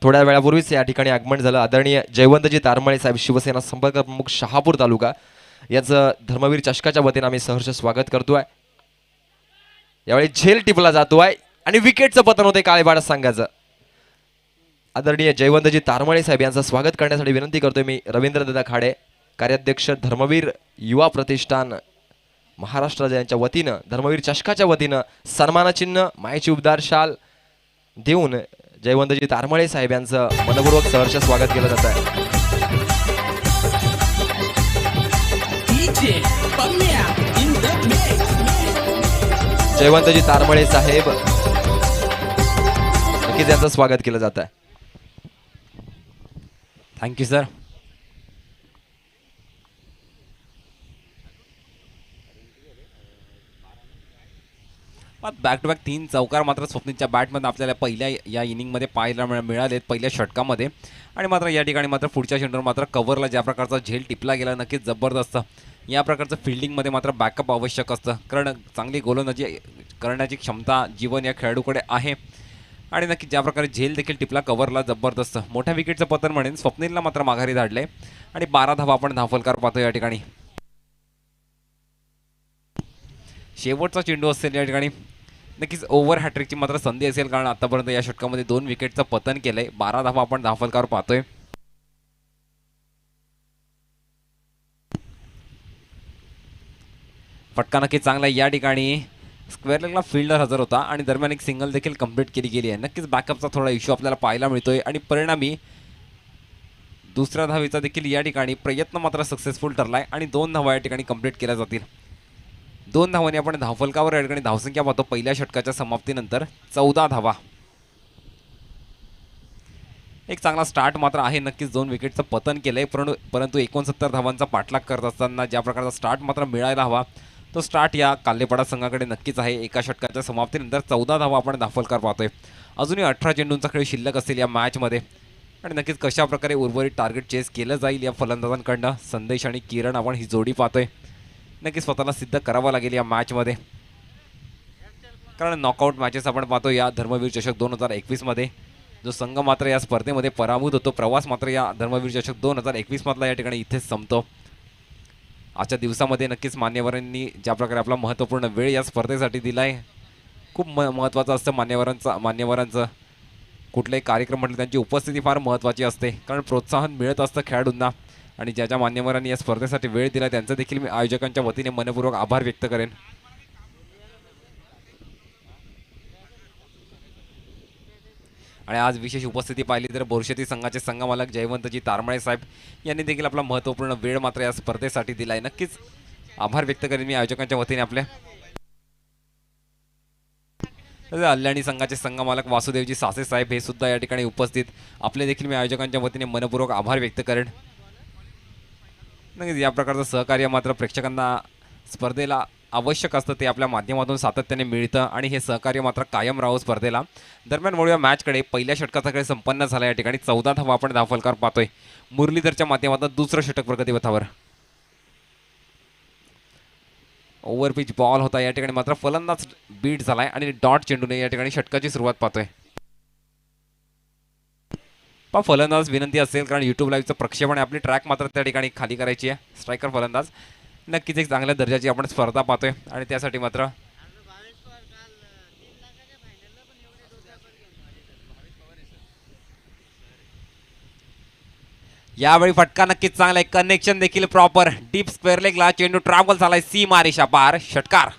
थोड्या वेळापूर्वीच या ठिकाणी आगमन झालं. आदरणीय जयवंतजी तारमळे साहेब, शिवसेना संपर्क प्रमुख शहापूर तालुका, याचं धर्मवीर चषकाच्या वतीनं आम्ही सहर्ष स्वागत करतोय. यावेळी झेल टिपला जातोय आणि विकेटचं पतन होते काळेबाड संघाचं. आदरणीय जयवंतजी तारमळे साहेब यांचं स्वागत करण्यासाठी विनंती करतोय मी रवींद्रदादा खाडे, कार्याध्यक्ष धर्मवीर युवा प्रतिष्ठान महाराष्ट्र यांच्या वतीनं, धर्मवीर चषकाच्या वतीनं सन्मानचिन्ह, मायेची उबदार शाल देऊन जयवंतजी तारमळे साहेब यांचं मनपूर्वक सहर्ष स्वागत केलं जात आहे. जयवंतजी तारमळे साहेब नक्कीच यांचं स्वागत केलं जात आहे. Thank you sir. Back to back 3 चौकार मात्र स्वप्नीलच्या बॅटमध्ये आपल्याला पहिल्या या इनिंगमध्ये पाहायला मिळालेत पहिल्या षटकामध्ये. आणि मात्र या ठिकाणी मात्र पुढच्या चेंडूवर मात्र कव्हरला ज्या प्रकारचा झेल टिपला गेला नक्कीच जबरदस्त. या प्रकारचं फिल्डिंगमध्ये मात्र बॅकअप आवश्यक असतं, कारण चांगली गोलंदाजी करण्याची क्षमता जीवन या खेळाडूकडे आहे. आणि नक्की ज्या प्रकारे झेल देखील टिपला कव्हरला जबरदस्त. मोठ्या विकेटचं पतन म्हणेन. स्वप्नीलला मात्र माघारी धाडले आणि 12 धावा आपण धावफलकार पाहतो या ठिकाणी. शेवटचा चेंडू असेल या ठिकाणी. नक्कीच ओव्हर हॅट्रिकची मात्र संधी असेल, कारण आतापर्यंत या षटकामध्ये 2 विकेटचं पतन केलंय. 12 धावा आपण धावफलकावर पाहतोय. फटका नक्की चांगला या ठिकाणी. स्क्वेअर लेगला फिल्डर हजर होता आणि दरम्यान एक सिंगल देखील कंप्लीट केली गेली आहे. नक्कीच बॅकअपचा थोडा इश्यू आपल्याला पाहायला मिळतोय आणि परिणामी दुसऱ्या धावेचा देखील या ठिकाणी प्रयत्न मात्र सक्सेसफुल ठरलाय आणि 2 धावा या ठिकाणी कंप्लीट केल्या जातील. 2 धावांनी आपण धावफलकावर या ठिकाणी धावसंख्या पाहतो पहिल्या षटकाच्या समाप्तीनंतर 14 धावा. एक चांगला स्टार्ट मात्र आहे. नक्कीच 2 विकेटचं पतन केलंय, परंतु 69 धावांचा पाठलाग करत असताना ज्या प्रकारचा स्टार्ट मात्र मिळायला हवा तो स्टार्ट या काल्लेपाडा संघाकडे नक्कीच आहे. एका षटकाच्या समाप्तीनंतर 14 धावा आपण धावफलकार पाहतोय. अजूनही 18 चेंडूंचा खेळ शिल्लक असेल या मॅचमध्ये आणि नक्कीच कशा प्रकारे उर्वरित टार्गेट चेस केलं जाईल या फलंदाजांकडनं. संदेश आणि किरण आपण ही जोडी पाहतोय. नक्कीच स्वतःला सिद्ध करावं लागेल या मॅचमध्ये, कारण नॉकआउट मॅचेस आपण पाहतो या धर्मवीर चषक 2021 मध्ये. जो संघ मात्र या स्पर्धेमध्ये पराभूत होतो, प्रवास मात्र या धर्मवीर चषक 2021 मधला या ठिकाणी इथेच संपतो. आजच्या दिवसामध्ये नक्कीच मान्यवरांनी ज्या प्रकारे आपला महत्त्वपूर्ण वेळ या स्पर्धेसाठी दिलाय, खूप महत्त्वाचं असतं मान्यवरांचं कुठलाही कार्यक्रम म्हटलं त्यांची उपस्थिती फार महत्त्वाची असते, कारण प्रोत्साहन मिळत असतं खेळाडूंना. आणि ज्या ज्या मान्यवरांनी या स्पर्धेसाठी वेळ दिला त्यांचं देखील मी आयोजकांच्या वतीने मनपूर्वक आभार व्यक्त करेन. आणि आज विशेष उपस्थिती पाहिली तर बोरशेती संघाचे संघमालक जयवंतजी तारमळे साहेब यांनी देखील आपला महत्त्वपूर्ण वेळ मात्र या स्पर्धेसाठी दिलाय. नक्कीच आभार व्यक्त करेन मी आयोजकांच्या वतीने आपल्या. अल्याणी संघाचे संघमालक वासुदेवजी सासे साहेब हे सुद्धा या ठिकाणी उपस्थित, आपले देखील मी आयोजकांच्या वतीने मनपूर्वक आभार व्यक्त करेन. नक्कीच या प्रकारचं सहकार्य मात्र प्रेक्षकांना स्पर्धेला आवश्यक असतं, ते आपल्या माध्यमातून सातत्याने मिळतं आणि हे सहकार्य मात्र कायम राहू स्पर्धेला. दरम्यान वळूया मॅचकडे. पहिल्या षटकाचा खेळ संपन्न झाला. या ठिकाणी 14 धावा आपण धावफलकार पाहतोय. मुरलीधरच्या माध्यमातून दुसरं षटक प्रगतीपथावर. ओव्हरपिच बॉल होता या ठिकाणी, मात्र फलंदाज बीट झालाय आणि डॉट चेंडूने या ठिकाणी षटकाची सुरुवात पाहतोय. फलंदाज विनंती असेल, कारण यूट्यूब लाईव्हचं प्रक्षेपण आपली ट्रॅक मात्र त्या ठिकाणी खाली करायची आहे. स्ट्रायकर फलंदाज नक्कीच एक चांगल्या दर्जाची आपण स्पर्धा पाहतोय आणि त्यासाठी मात्र यावेळी फटका नक्कीच चांगला आहे. कनेक्शन देखील प्रॉपर. डीप स्क्वेअर लेगला चेंडू ट्रॅव्हल झालाय सीमा रेषा पार. षटकार.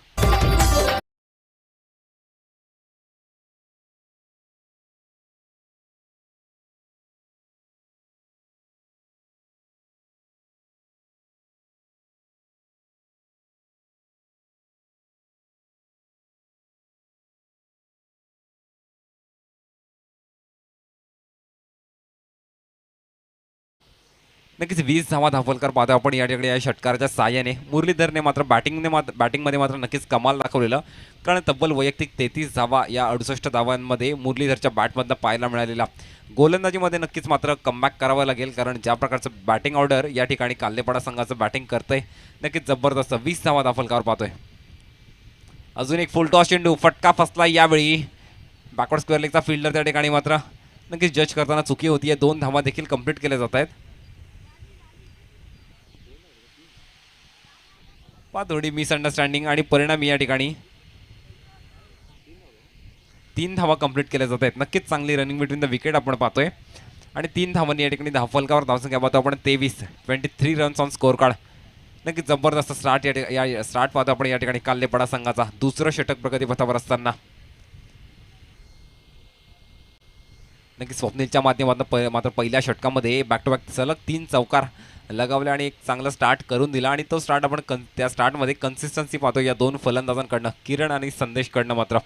नक्कीच 20 धावा धावफलकार पाहतो आपण या ठिकाणी या षटकाराच्या साहाय्याने. मुरलीधरने मात्र बॅटिंगमध्ये मात्र नक्कीच कमाल दाखवलेलं, कारण तब्बल वैयक्तिक 33 धावा या 68 धावांमध्ये मुरलीधरच्या बॅटमधनं पाहायला मिळालेला. गोलंदाजीमध्ये नक्कीच मात्र कमबॅक करावं लागेल, कारण ज्या प्रकारचं बॅटिंग ऑर्डर या ठिकाणी काल्लेपाडा संघाचं बॅटिंग करतंय नक्कीच जबरदस्त. 20 धावा धावफलकावर पाहतोय. अजून एक फुल टॉस चेंडू, फटका फसला यावेळी. बॅकवर्ड स्क्वेअर लेगचा फिल्डर त्या ठिकाणी मात्र नक्कीच जज करताना चुकी होती आहे. 2 धावा देखील कंप्लीट केल्या जात आहेत. पहा थोडी मिसअंडरस्टँडिंग आणि परिणामी या ठिकाणी 3 धावा कंप्लीट केल्या जात आहेत. नक्कीच चांगली रनिंग बिटवीन द विकेट आपण पाहतोय आणि 3 धावांनी या ठिकाणी धावफलकावर धावसंख्या पाहतो आपण 23 रन्स ऑन स्कोर कार्ड. नक्कीच जबरदस्त स्टार्ट या स्टार्ट पाहतो आपण या ठिकाणी काल्लेपडा संघाचा. दुसरं षटक प्रगतीपथावर असताना नक्की स्वप्नीलच्या माध्यमातून मात्र पहिल्या षटकामध्ये बॅक टू बॅक सलग 3 चौकार लगावले आणि एक चांगला स्टार्ट करून दिला आणि तो स्टार्ट आपण त्या स्टार्टमध्ये कन्सिस्टन्सी पाहतो या 2 फलंदाजांकडनं, किरण आणि संदेशकडनं. मात्र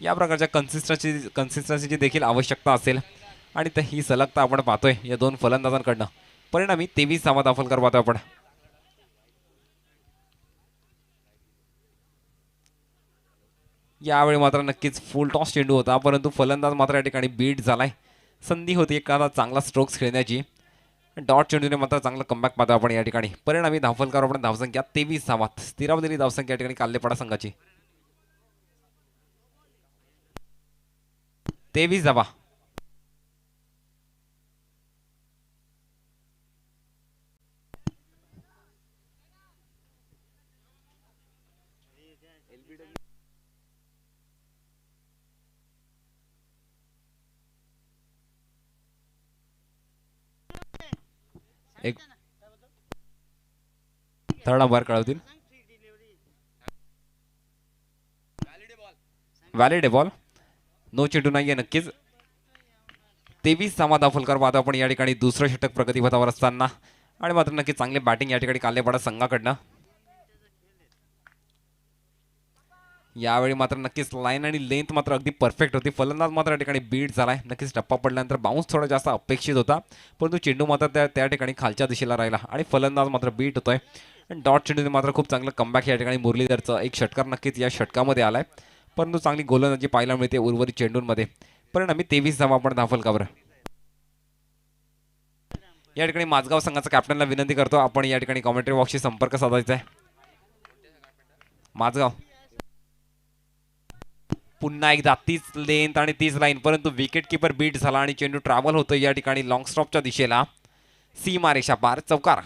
या प्रकारच्या कन्सिस्टन्सीची देखील आवश्यकता असेल आणि ही सलगता आपण पाहतोय या 2 फलंदाजांकडनं. परिणामी 23 धावा दाखल पाहतोय आपण. यावेळी मात्र नक्कीच फुल टॉस चेंडू होता, परंतु फलंदाज मात्र या ठिकाणी बीट झालाय. संधी होती एखादा चांगला स्ट्रोक्स खेळण्याची. डॉट चेंडूने मात्र चांगला कमबॅक पाहतो आपण या ठिकाणी. परिणामी धावफलकार आपण धावसंख्या 23 धावात स्थिरावलेली धावसंख्या या ठिकाणी काल्लेपाडा संघाची 23 धावा. एक थर्ड अंपायर कळवतील. व्हॅलिड आहे बॉल. नो चेंडू नाहीये. नक्कीच 23 धावा धावफलकार पाहतो आपण या ठिकाणी दुसरं षटक प्रगतीपथावर असताना आणि मात्र नक्कीच चांगली बॅटिंग या ठिकाणी काल्लेपाडा संघाकडनं. यावेळी मात्र नक्कीच लाईन आणि लेंथ मात्र अगदी परफेक्ट होती. फलंदाज मात्र या ठिकाणी बीट झालाय. नक्कीच टप्पा पडल्यानंतर बाउन्स थोडा जास्त अपेक्षित होता, परंतु चेंडू मात्र त्या ठिकाणी खालच्या दिशेला राहिला आणि फलंदाज मात्र बीट होतोय. आणि डॉट चेंडूने मात्र खूप चांगलं कमबॅक या ठिकाणी मुरलीधरचं एक षटकार नक्कीच या षटकामध्ये आलाय, परंतु चांगली गोलंदाजी पाहायला मिळते उर्वरित चेंडूंमध्ये. परिणामी 23 धावा आपण धावफलकावर. या ठिकाणी माझगाव संघाचा कॅप्टनला विनंती करतो, आपण या ठिकाणी कॉमेंट्री बॉक्सशी संपर्क साधायचा आहे. माझगाव पुन्हा एकदा तीच लेंथ आणि तीच लाईन, परंतु विकेट किपर बीट झाला आणि चेंडू ट्रॅव्हल होतो या ठिकाणी लॉंग स्टॉपच्या दिशेला. सीमारेषा पार चौकार.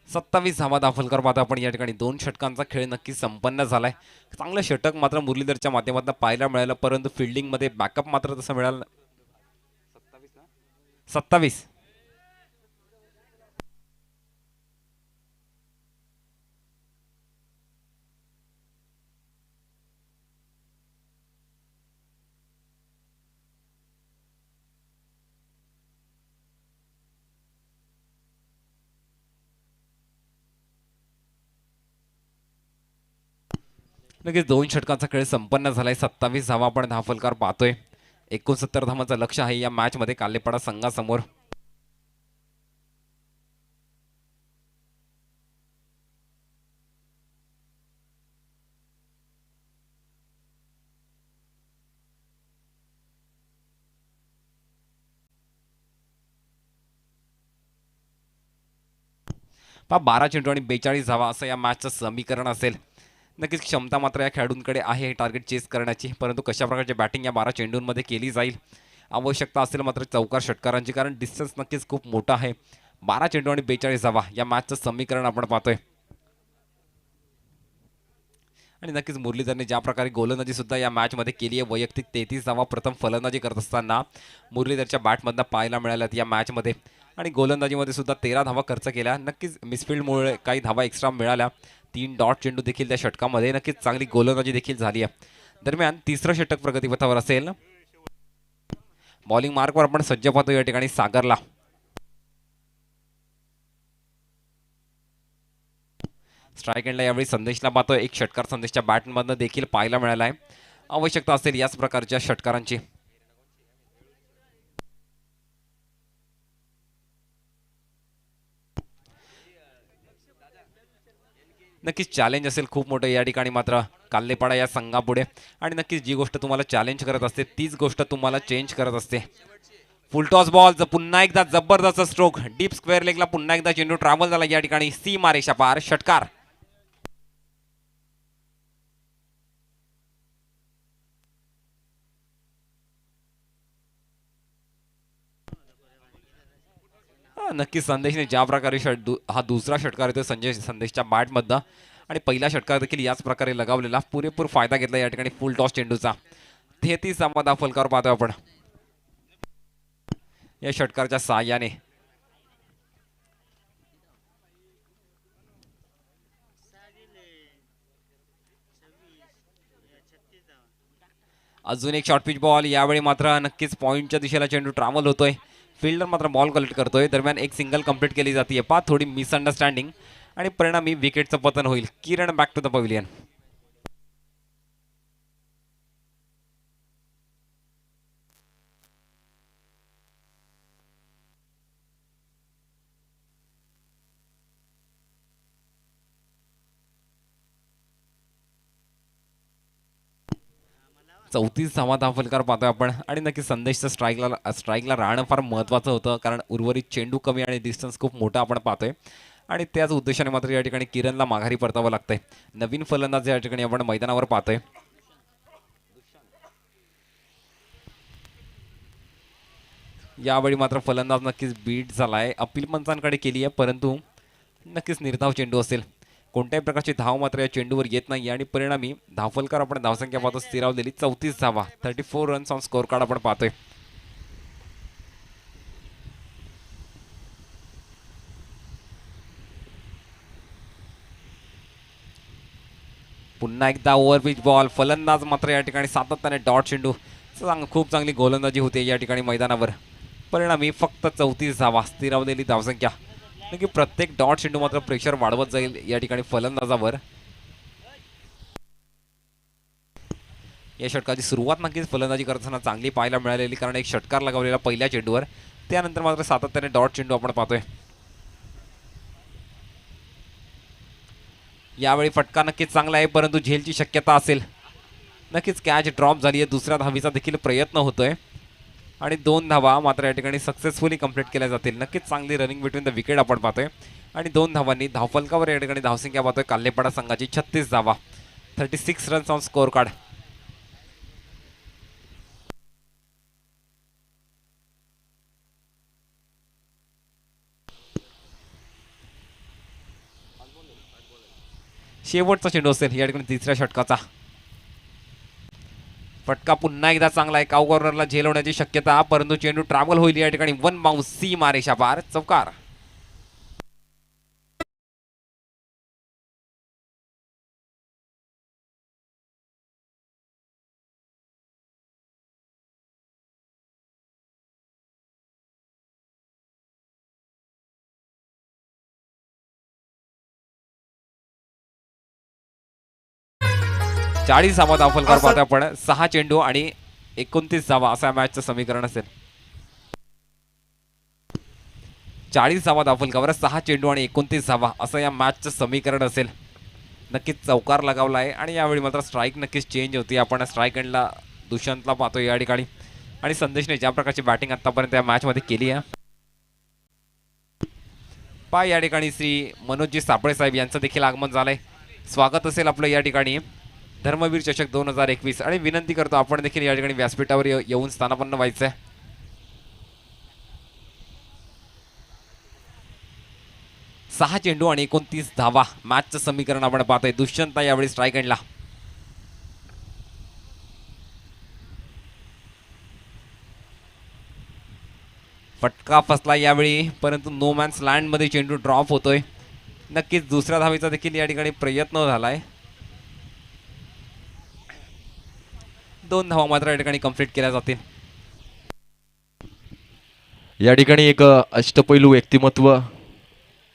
सत्तावीस धावा दाखल पाहता आपण या ठिकाणी 2 षटकांचा खेळ नक्कीच संपन्न झालाय. चांगलं षटक मात्र मुरलीधरच्या माध्यमातून पाहायला मिळालं, परंतु फिल्डिंगमध्ये बॅकअप मात्र तसं मिळालं. 27 नक्कीच 2 षटकांचा खेळ संपन्न झालाय. 27 धावा आपण धावफलकार पाहतोय. 69 धावांचं लक्ष आहे या मॅच मध्ये काल्लेपाडा संघासमोर. पहा 12 चेंडू आणि 42 धावा असं या मॅचचं समीकरण असेल. नक्कीच क्षमता मात्र या खेळाडूंकडे आहे टार्गेट चेस करण्याची, परंतु कशा प्रकारची बॅटिंग या 12 चेंडूंमध्ये केली जाईल. आवश्यकता असेल मात्र चौकार षटकारांची, कारण डिस्टन्स नक्कीच खूप मोठा आहे. 12 चेंडू आणि 42 धावा या मॅचचं समीकरण आपण पाहतोय. आणि नक्कीच मुरलीधरने ज्या प्रकारे गोलंदाजी सुद्धा या मॅचमध्ये केली आहे, वैयक्तिक 33 धावा प्रथम फलंदाजी करत असताना मुरलीधरच्या बॅटमधनं पाहायला मिळाल्यात या मॅचमध्ये. आणि गोलंदाजीमध्ये सुद्धा 13 धावा खर्च केल्या. नक्कीच मिसफिल्डमुळे काही धावा एक्स्ट्रा मिळाल्या. 3 डॉट चेंडू देखील त्या षटकामध्ये. नक्कीच चांगली गोलंदाजी देखील झाली आहे. दरम्यान तिसरं षटक प्रगतीपथावर असेल. बॉलिंग मार्कवर आपण सज्ज पाहतो या ठिकाणी सागरला. स्ट्राईक एंडला यावेळी संदेशला पाहतो. एक षटकार संदेशच्या बॅटमधनं देखील पाहायला मिळाला आहे. आवश्यकता असेल याच प्रकारच्या षटकारांची. नक्कीच चॅलेंज असेल खूप मोठं या ठिकाणी मात्र काल्लेपाडा या संघापुढे. आणि नक्कीच जी गोष्ट तुम्हाला चॅलेंज करत असते तीच गोष्ट तुम्हाला चेंज करत असते. फुल टॉस बॉल पुन्हा एकदा जबरदस्त स्ट्रोक डीप स्क्वेअर लेगला पुन्हा एकदा चेंडू ट्रॅव्हल झाला या ठिकाणी सीमा रेषा पार षटकार. नक्कीच संदेशने ज्या प्रकारे हा दुसरा षटकार येतो संदेशच्या बॅटमधनं आणि पहिला षटकार देखील याच प्रकारे लगावलेला पुरेपूर फायदा घेतला या ठिकाणी फुल टॉस चेंडूचा. 33 धावा फलकावर पाहतोय आपण या षटकारच्या सहाय्याने. अजून एक शॉर्ट पिच बॉल यावेळी मात्र नक्कीच पॉइंटच्या दिशेला चेंडू ट्रॅव्हल होतोय. फिल्डर मात्र बॉल कलेक्ट करतोय. दरम्यान एक सिंगल कंप्लीट केली जाते. पा थोडी मिसअंडरस्टँडिंग आणि परिणामी विकेटचं पतन होईल. किरण बॅक टू द पवेलियन. चौतीस धावा फलकार पाहतोय आपण आणि नक्की संदेशचं स्ट्राईकला राहणं फार महत्त्वाचं होतं कारण उर्वरित चेंडू कमी आणि डिस्टन्स खूप मोठा आपण पाहतोय आणि त्याच उद्देशाने मात्र या ठिकाणी किरणला माघारी परतावं लागतंय. नवीन फलंदाज या ठिकाणी आपण मैदानावर पाहतोय. यावेळी मात्र फलंदाज नक्कीच बीट झालाय. अपील पंचांकडे केली आहे परंतु नक्कीच निर्धाव चेंडू असेल. कोणत्याही प्रकारची धाव मात्र या चेंडूवर येत नाही आणि परिणामी धावफलकार आपण धावसंख्या पाहतो स्थिरावलेली 34 धावा 34 रन्स ऑन स्कोर कार्ड आपण पाहतोय. पुन्हा एकदा ओव्हर पिच बॉल. फलंदाज मात्र या ठिकाणी सातत्याने डॉट चेंडू खूप चांगली गोलंदाजी होते या ठिकाणी मैदानावर. परिणामी फक्त 34 धावा स्थिरावलेली धावसंख्या. नक्की प्रत्येक डॉट चेंडू मात्र प्रेशर वाढवत जाईल या ठिकाणी फलंदाजावर. या षटकाची सुरुवात नक्कीच फलंदाजी करताना चांगली पाहायला मिळालेली कारण एक षटकार लगावलेला पहिल्या चेंडूवर. त्यानंतर मात्र सातत्याने डॉट चेंडू आपण पाहतोय. यावेळी फटका नक्कीच चांगला आहे परंतु झेलची शक्यता असेल. नक्कीच कॅच ड्रॉप झाली आहे. दुसऱ्या धावीचा देखील प्रयत्न होतोय आणि 2 धावा मात्र या ठिकाणी सक्सेसफुली कंप्लीट केल्या जातील. नक्कीच चांगली रनिंग बिटवीन द विकेट आपण पाहतोय आणि 2 धावांनी धावफलकावर या ठिकाणी धावसंख्या पाहतोय काल्लेपाडा संघाची 36 धावा 36 रन्स ऑन स्कोर कार्ड. शेवटचा चेंडू असेल या ठिकाणी तिसऱ्या षटकाचा. फटका पुन्हा एकदा चांगला आहे. काऊ कॉर्नरला झेल होण्याची शक्यता परंतु चेंडू ट्रॅव्हल होईल या ठिकाणी. 1 बाउन्स सीमा रेषा पार चौकार. चाळीस धावा धावफलकार पाहतोय आपण. 6 चेंडू आणि 29 धावा असं या मॅचचं समीकरण असेल. 40 धावा धावफलकावर 6 चेंडू आणि 29 धावा असं या मॅचचं समीकरण असेल. नक्कीच चौकार लगावला आहे आणि यावेळी मात्र स्ट्राईक नक्कीच चेंज होती. आपण स्ट्राईक एंडला दुष्यंतला पाहतोय या ठिकाणी आणि संदेशने ज्या प्रकारची बॅटिंग आतापर्यंत या मॅचमध्ये केली आहे या ठिकाणी श्री मनोजजी सापळे साहेब यांचं देखील आगमन झालंय. स्वागत असेल आपलं या ठिकाणी धर्मवीर चषक 2021 आणि विनंती करतो आपण देखील या ठिकाणी व्यासपीठावर येऊन स्थानापन्न व्हायचंय. सहा चेंडू आणि 29 धावा मॅचचं समीकरण आपण पाहतोय. दुष्यंत यावेळी स्ट्राईक एंडला. फटका फसला यावेळी परंतु नो मॅन्स लँड मध्ये चेंडू ड्रॉप होतोय. नक्कीच दुसऱ्या धावेचा देखील या ठिकाणी प्रयत्न झालाय. 2 धावा मात्र या ठिकाणी कंप्लीट केल्या जातील. या ठिकाणी एक अष्टपैलू व्यक्तिमत्व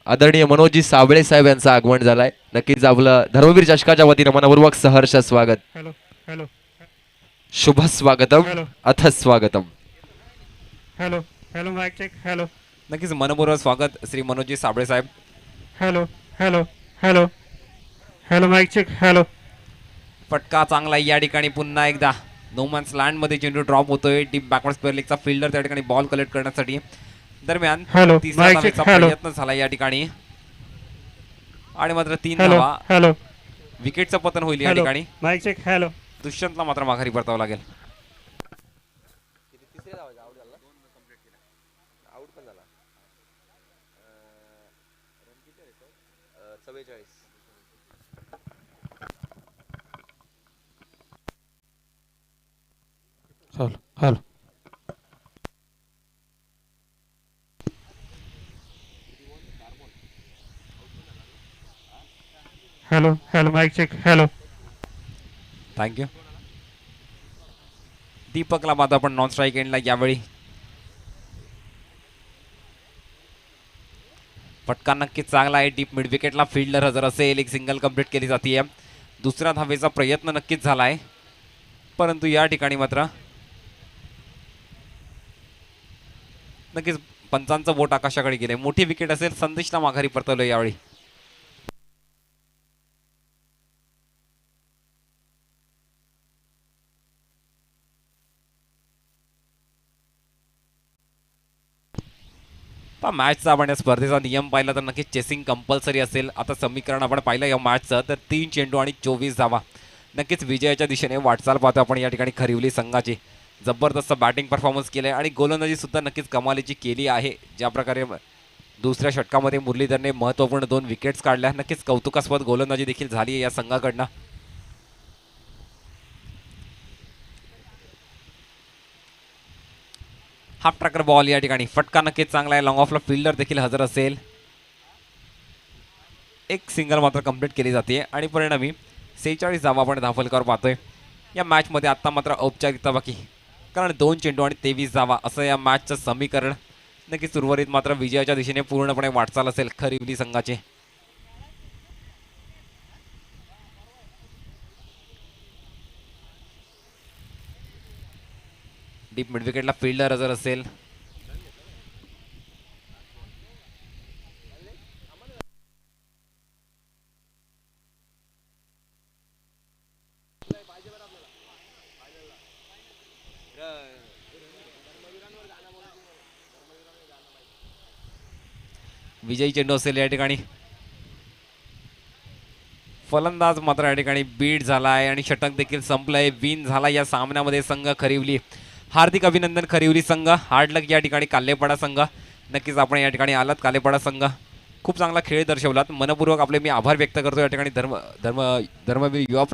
आदरणीय मनोजजी साबळे साहेब यांचं आगमन झालंय. नक्कीच आपलं धर्मवीर चषकाच्या वतीनं मनपूर्वक सहर्ष स्वागत. हॅलो हॅलो शुभ स्वागतम हॅलो. अथ स्वागतम. Hello hello mic check. Hello नक्कीच मनपूर्वक स्वागत श्री मनोजजी साबळे साहेब. Hello hello hello Hello, mic check. Hello. फटका चांगला आहे या ठिकाणी पुन्हा एकदा नो मॅन्स लँड मध्ये चेंडू ड्रॉप होतोय. डीप बॅकवर्ड स्क्वेअर लेगचा फिल्डर त्या ठिकाणी बॉल कलेक्ट करण्यासाठी दरम्यान Hello, तिसऱ्या mic check. धावेचा Hello. प्रयत्न झाला या ठिकाणी आणि मात्र 3 Hello. धावा. Hello. विकेटचं पतन होईल या Hello. ठिकाणी. Mic check. Hello. दुष्यंतला मात्र माघारी परतावं लागेल. Hello. Hello. Hello. Hello. Mic check. Hello. Thank you. दीपकला मात्र आपण नॉन स्ट्राईक एंडला यावेळी फटका नक्कीच चांगला आहे. डीप मिड विकेटला फिल्डर हजर असेल. एक सिंगल कंप्लीट केली जाते. दुसऱ्या धावेचा प्रयत्न नक्कीच झाला आहे परंतु या ठिकाणी मात्र नक्कीच पंचांचं बोट आकाशाकडे गेले. मोठी विकेट असेल. संदेशला माघारी परतवलं यावेळी. मॅचचा आपण या स्पर्धेचा नियम पाहिला तर नक्कीच चेसिंग कंपल्सरी असेल. आता समीकरण आपण पाहिलं या मॅचचं तर 3 चेंडू आणि 24 धावा नक्कीच विजयाच्या दिशेने वाटचाल पाहतो आपण या ठिकाणी खरिवली संघाची. जबरदस्त बॅटिंग परफॉर्मन्स केले आणि गोलंदाजी सुद्धा नक्कीच कमालीची केली आहे. ज्या प्रकारे दुसऱ्या षटकामध्ये मुरलीधरने महत्त्वपूर्ण 2 विकेट्स काढल्या. नक्कीच कौतुकास्पद गोलंदाजी देखील झाली आहे या संघाकडनं. हाफ ट्रॅकर बॉल या ठिकाणी फटका नक्कीच चांगला आहे. लॉंग ऑफला फिल्डर देखील हजर असेल. एक सिंगल मात्र कंप्लीट केली जाते आणि परिणामी 46 धावा आपण धावफलकावर पाहतोय या मॅचमध्ये. आत्ता मात्र औपचारिकता बाकी कारण 2 चेंडू आणि 23 धावा असं या मॅचचं समीकरण. नक्कीच उर्वरित मात्र विजयाच्या दिशेने पूर्णपणे वाटचाल असेल खरिवली संघाची. डीप मिड विकेटला फिल्डर हजर असेल. विजयी चेंडू असेल या ठिकाणी. फलंदाज मात्र या ठिकाणी बीट झाला आहे आणि षटक देखील संपलंय. विन झाला या सामन्यामध्ये संघ खरिवली. हार्दिक अभिनंदन खरिवली संघ. हार्ड लक या ठिकाणी काल्लेपाडा संघ. नक्कीच आपण या ठिकाणी आलात काल्लेपाडा संघ. खूप चांगला खेळ दर्शवलात. मनपूर्वक आपले मी आभार व्यक्त करतो या ठिकाणी धर्मवीर युवा